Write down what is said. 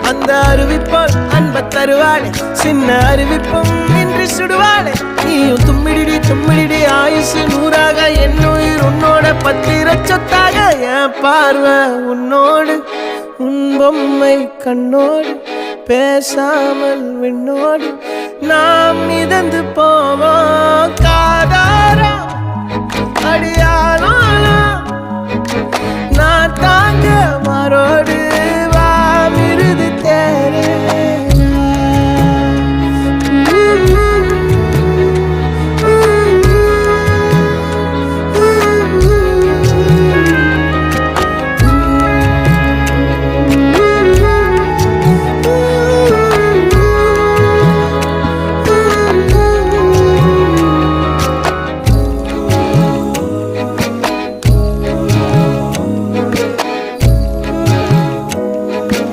அந்த அறிவிப்போல் அன்ப தருவாளே சின்ன அறிவிப்பும் இன்று சுடுவாளே நீயும் தும்மிடி ஆயுசு நூறாக என் உயிர் உன்னோட பத்திர சொத்தாக என் பார்வை உன்னோடு உன் பொம்மை கண்ணோடு பேசாமல் விண்ணோடு நாம் மிதந்து போவோம் காதாரா அடியானாலும் நான் தாங்க மாறோடு